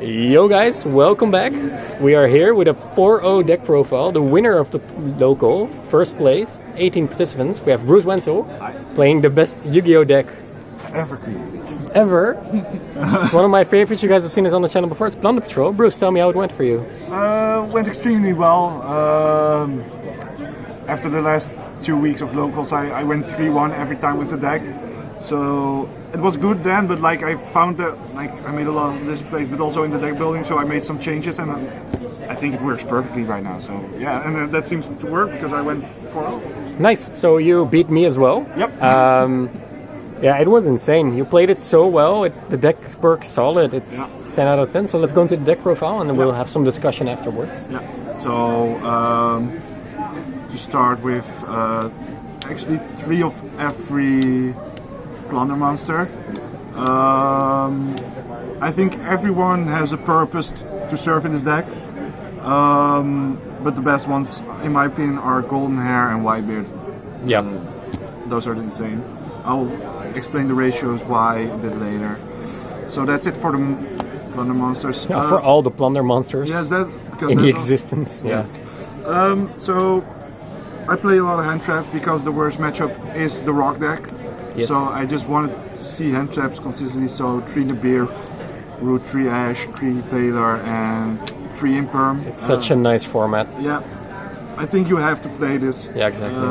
Yo guys, welcome back. We are here with a 4-0 deck profile, the winner of the local, first place, 18 participants. We have Bruce Wentzel playing the best Yu-Gi-Oh deck ever created. Ever. It's one of my favorites. You guys have seen this on the channel before. It's Plunder Patroll. Bruce, tell me how it went for you. Went extremely well. After the last 2 weeks of locals, I went 3-1 every time with the deck. So it was good then, but like I found that I made a lot of displays, but also in the deck building. So I made some changes, and I think it works perfectly right now. So yeah, and that seems to work because I went 4-0. Nice. So you beat me as well. Yep. Yeah, it was insane. You played it so well. The deck works solid. It's 10 out of 10. So let's go into the deck profile, and then we'll have some discussion afterwards. Yeah. So to start with, actually 3 of every Plunder monster. I think everyone has a purpose to serve in this deck, but the best ones, in my opinion, are Golden Hair and Whitebeard. Yeah. Those are insane. I'll explain the ratios why a bit later. So that's it for the Plunder monsters. Yeah, for all the Plunder monsters in the existence. Yes. So I play a lot of hand traps because the worst matchup is the rock deck. Yes. So I just wanted to see hand traps consistently. So 3 Nibiru, Root 3 Ash, 3 Vader, and 3 Imperm. It's such a nice format. Yeah, I think you have to play this. Yeah, exactly.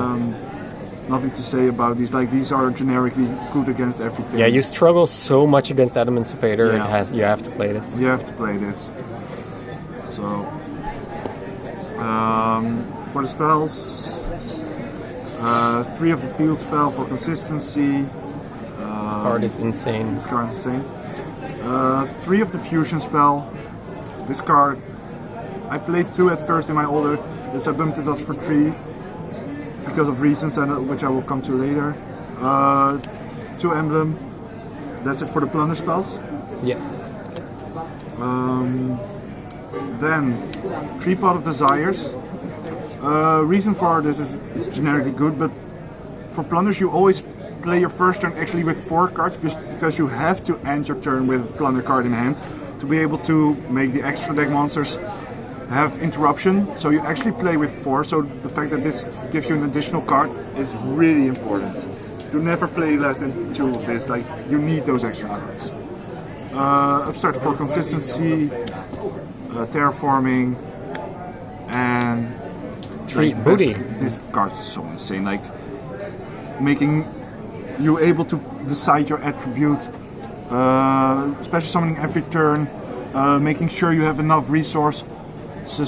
Nothing to say about these. Like, these are generically good against everything. Yeah, you struggle so much against Adam and Sepater. Yeah. You have to play this. You have to play this. So for the spells, 3 of the field spell for consistency. This card is insane. This card is insane. 3 of the fusion spell. This card, I played 2 at first in my order. This I bumped it up for 3 because of reasons which I will come to later. 2 emblem. That's it for the plunder spells. Yeah. Then 3 Pot of Desires. Reason for this is it's generically good, but for plunders you always play your first turn actually with 4 cards because you have to end your turn with a plunder card in hand to be able to make the extra deck monsters have interruption. So you actually play with 4. So the fact that this gives you an additional card is really important. You never play less than 2 of this. Like, you need those extra cards. Upstart for consistency, terraforming, and 3 booty. This card is so insane. Like, making you able to decide your attribute, special summoning every turn, making sure you have enough resources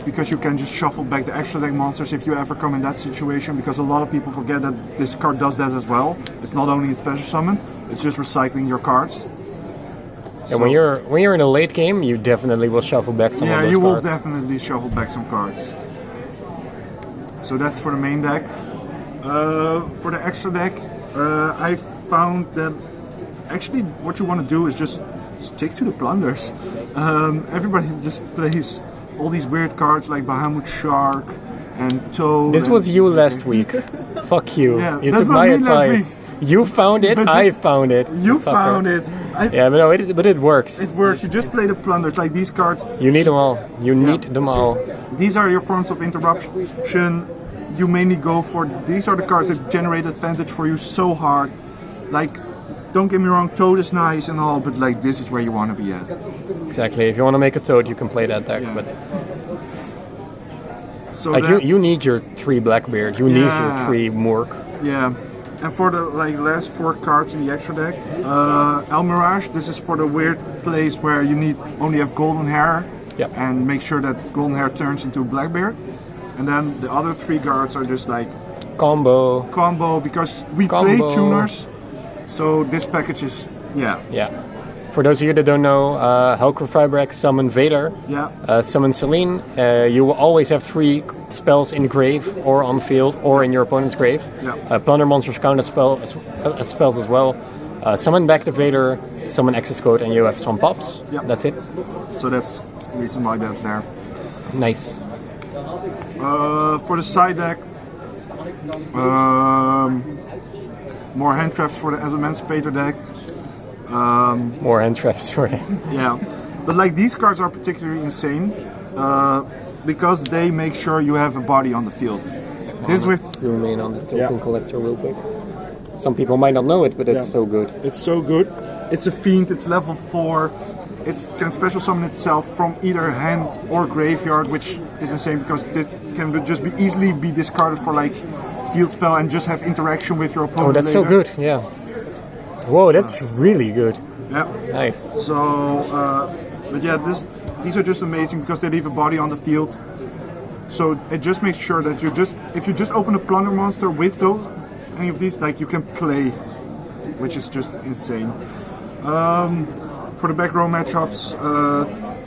because you can just shuffle back the extra deck monsters if you ever come in that situation, because a lot of people forget that this card does that as well. It's not only a special summon, it's just recycling your cards. And so, when you're in a late game, you definitely will shuffle back some of those cards. Yeah, you will definitely shuffle back some cards. So that's for the main deck. For the extra deck, I found that actually what you want to do is just stick to the plunders. Everybody just plays all these weird cards like Bahamut Shark and Toad. This was you last week. Fuck you. Yeah, you took my advice. You found it, I found it. You found it. Yeah, but no, but it works. It works. You just play the plunders. Like, these cards. You need them all. You need them all. These are your forms of interruption. You mainly go for, these are the cards that generate advantage for you so hard. Like, don't get me wrong, Toad is nice and all, but like, this is where you want to be at. Exactly. If you want to make a Toad, you can play that deck. Yeah. But so like, you need your 3 Blackbeard. You need your 3 Mork. Yeah. And for the last 4 cards in the extra deck, El Mirage. This is for the weird place where you only have Golden Hair, and make sure that Golden Hair turns into Blackbeard. And then the other 3 guards are just like combo because we play tuners. So this package is yeah. For those of you that don't know, Helker Fibrax summon Vader. Yeah. Summon Celine. You will always have 3 spells in grave or on field or in your opponent's grave. Yeah. Plunder monsters count as spells as well. Summon back the Vader, summon access code, and you have some pops. Yeah. That's it. So that's the reason why that's there. Nice. For the side deck, more hand traps for the Emancipator deck. More hand traps for it. Yeah, But like these cards are particularly insane because they make sure you have a body on the field. This with zoom in on the token collector real quick. Some people might not know it, but it's so good. It's so good. It's a fiend. It's level 4. It can special summon itself from either hand or graveyard, which is insane because this can just be easily be discarded for like field spell and just have interaction with your opponent. Oh, that's later. so good. Yeah. Whoa, that's really good. Yeah. Nice. So, but yeah, these are just amazing because they leave a body on the field. So it just makes sure that if you just open a plunder monster with any of these, like you can play, which is just insane. For the back row matchups,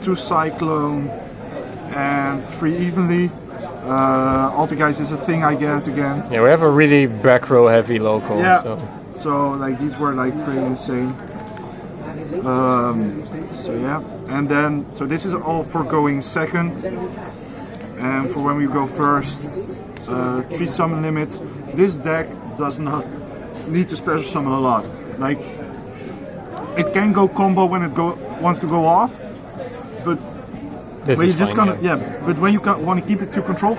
2 Cyclone and 3 Evenly. Alter Guys is a thing, I guess, again. Yeah, we have a really back row heavy local. Yeah. So like these were like pretty insane. So yeah, and then so this is all for going second, and for when we go first, 3 summon limit. This deck does not need to special summon a lot. Like it can go combo when it wants to go off, but this when is you just fine, gonna but when you want to keep it to control,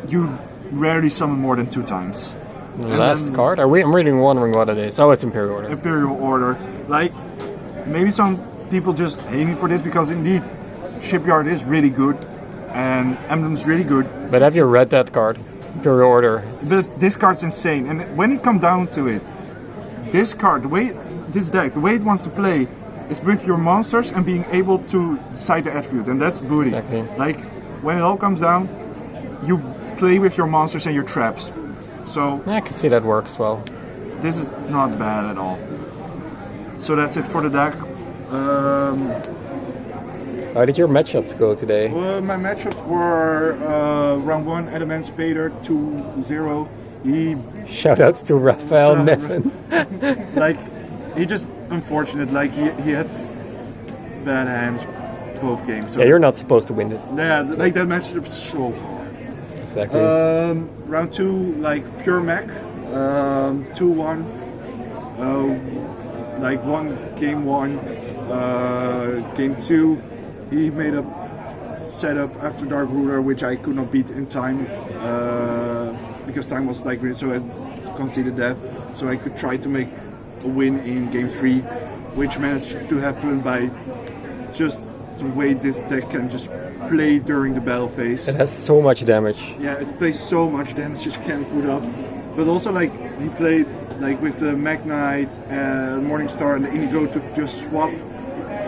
you rarely summon more than 2 times. Last card? I'm really wondering what it is. Oh, it's Imperial Order. Imperial Order. Like, maybe some people just hate me for this because indeed, Shipyard is really good and Emblem's really good. But have you read that card? Imperial Order. But this card's insane. And when it comes down to it, this card, this deck, the way it wants to play is with your monsters and being able to decide the attribute. And that's booty. Exactly. Like, when it all comes down, you play with your monsters and your traps. So I can see that works well. this is not bad at all. So that's it for the deck. How did your matchups go today? Well, my matchups were round 1, Adamant Spader 2-0. He Shoutouts to Raphael Neffen. like he just unfortunate. Like he had bad hands both games. So Yeah, you're not supposed to win it. yeah, like that matchup is so hard. Exactly. Round 2, like pure mech, 2-1. Like game 1, game 2, he made a setup after Dark Ruler, which I could not beat in time because time was like so I conceded that. So I could try to make a win in game 3, which managed to happen by just the way this deck can just play during the battle phase. It has so much damage. Yeah, it plays so much damage it can put up. But also like he played like with the Mag Knight, Morningstar and the Indigo to just swap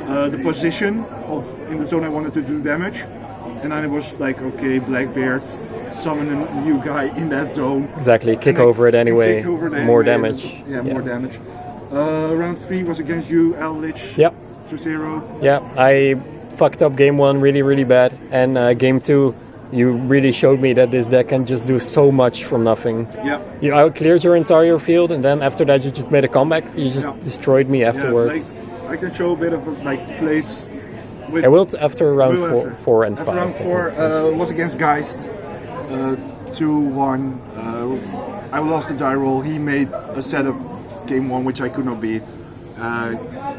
the position of in the zone I wanted to do damage. And then it was like, okay, Blackbeard, summon a new guy in that zone. Exactly, kick over it anyway. Kick over it More anyway. damage. Yeah, more damage. Round 3 was against you, Eldritch. Yep. 2-0. Yeah, I fucked up game 1 really, really bad. And game 2, you really showed me that this deck can just do so much from nothing. Yeah. You outcleared your entire field, and then after that you just made a comeback. You just destroyed me afterwards. Yeah, like, I can show a bit of a like place. With I will after round will 4 and after 5. round 4 was against Geist, 2-1. I lost the die roll. He made a setup game 1 which I could not beat.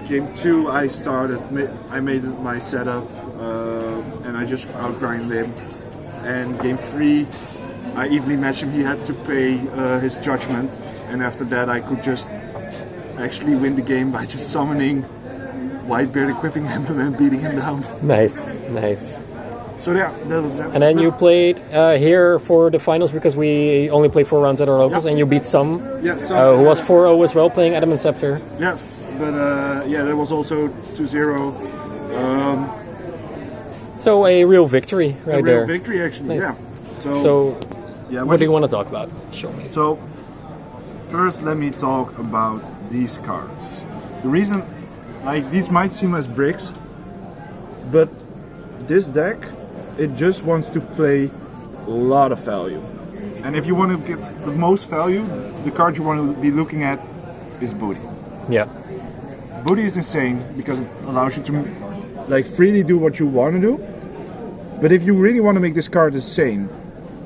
Game 2 I made my setup and I just outgrinded him. And game 3 I evenly matched him. He had to pay his judgment, and after that I could just actually win the game by just summoning Whitebeard, equipping him and beating him down. Nice, nice. So yeah, that was it. And then you played here for the finals because we only play 4 rounds at our locals, and you beat some. Yeah, some. Who was 4-0 as well, playing Adamant Scepter. Yes, but yeah, that was also 2-0. So a real victory right a real there. victory actually, Nice. yeah. So yeah, what do you want to talk about? Show me. So first let me talk about these cards. The reason, like, these might seem as bricks, but this deck, it just wants to play a lot of value. And if you want to get the most value, the card you want to be looking at is Booty. Yeah. Booty is insane because it allows you to like freely do what you want to do. But if you really want to make this card insane,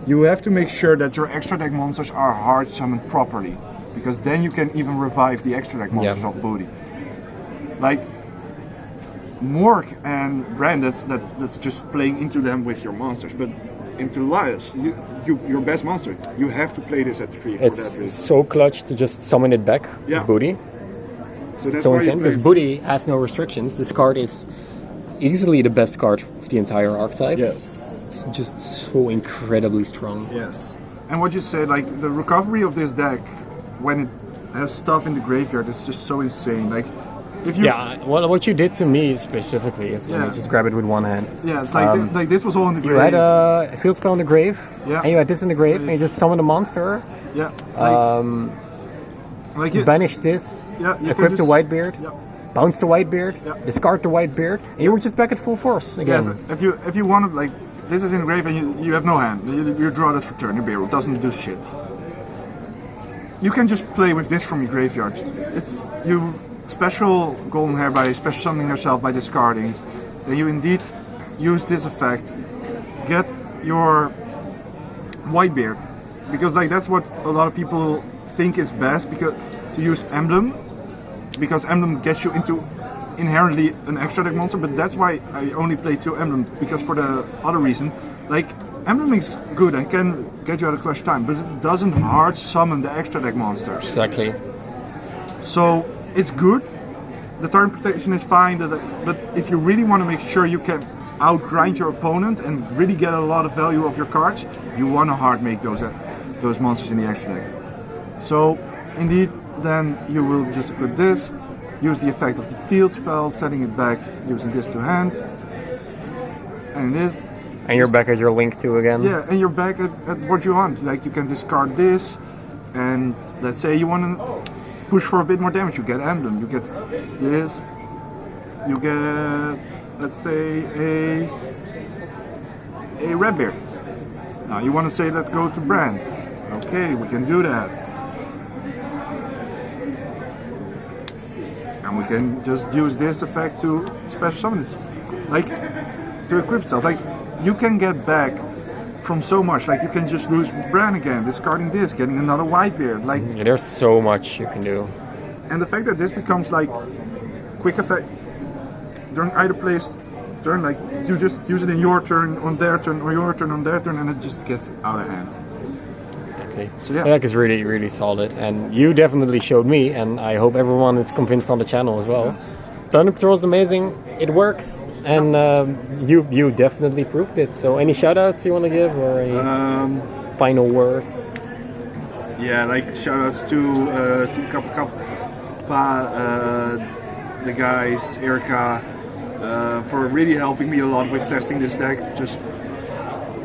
you have to make sure that your extra deck monsters are hard summoned properly, because then you can even revive the extra deck monsters of Booty. Like, Mork and Brand, that's just playing into them with your monsters. But into Elias, your best monster, you have to play this at 3 for that It's reason. so clutch to just summon it back Yeah. with Booty. So that's So why insane, you because play. Booty has no restrictions. This card is easily the best card of the entire archetype. Yes. It's just so incredibly strong. Yes. And what you said, like the recovery of this deck when it has stuff in the graveyard is just so insane. Like if you Yeah, what you did to me specifically is let me Yeah. just grab it with one hand. yeah, it's like like this was all in the You grave. had a field spell in the grave, Yeah. and you had this in the grave, and you just summoned a monster, yeah. Like you, banish this, yeah, you equip can the just, Whitebeard, Yeah. bounce the Whitebeard, Yeah. discard the Whitebeard, and you were just back at full force again. Yes, if you want to, like, this is in the grave and you have no hand. You draw this for turn. Your barrel doesn't do shit. You can just play with this from your graveyard. It's you special Golden Hair by special summoning yourself by discarding. Then you indeed use this effect. Get your Whitebeard, because like that's what a lot of people think is best, because to use Emblem, because Emblem gets you into inherently an extra deck monster. But that's why I only play 2 Emblem, because for the other reason, like Emblem is good and can get you out of clutch time, but it doesn't hard summon the extra deck monsters. Exactly. So it's good. The turn protection is fine, but if you really want to make sure you can outgrind your opponent and really get a lot of value of your cards, you want to hard make those monsters in the extra deck. So indeed, then you will just equip this, use the effect of the field spell, setting it back, using this to hand, and this. And you're back at your Link 2 again. Yeah, and you're back at what you want. Like you can discard this, and let's say you want to push for a bit more damage. You get Emblem. You get this. You get, let's say, a Redbeard. Now you want to say, let's go to Brand. Okay, we can do that. And we can just use this effect to special summon it. Like, to equip stuff. Like, you can get back from so much. Like, you can just lose Bran again, discarding this, getting another Whitebeard. Like, Yeah, there's so much you can do. and the fact that this becomes like quick effect during either player's turn, like you just use it in your turn, on their turn, or your turn, on their turn, and it just gets out of hand. Exactly. So, yeah. The deck is really, really solid, and you definitely showed me, and I hope everyone is convinced on the channel as well. Plunder Patroll is amazing. It works, and you definitely proved it. So, any shoutouts you want to give, or any final words? Yeah, like shoutouts to Kappa, the guys, Erica, for really helping me a lot with testing this deck. Just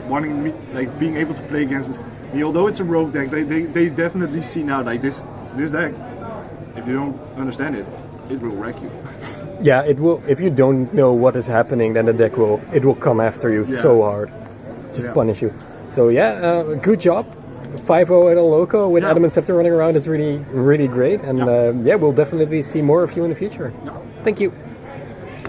wanting me, like being able to play against me. Although it's a rogue deck, they definitely see now like this deck. If you don't understand it, it will wreck you. Yeah, it will. If you don't know what is happening, then the deck will come after you so hard, just punish you. So yeah, good job. 5-0 at a loco with Adam and Scepter running around is really, really great, and yeah, we'll definitely see more of you in the future. Thank you.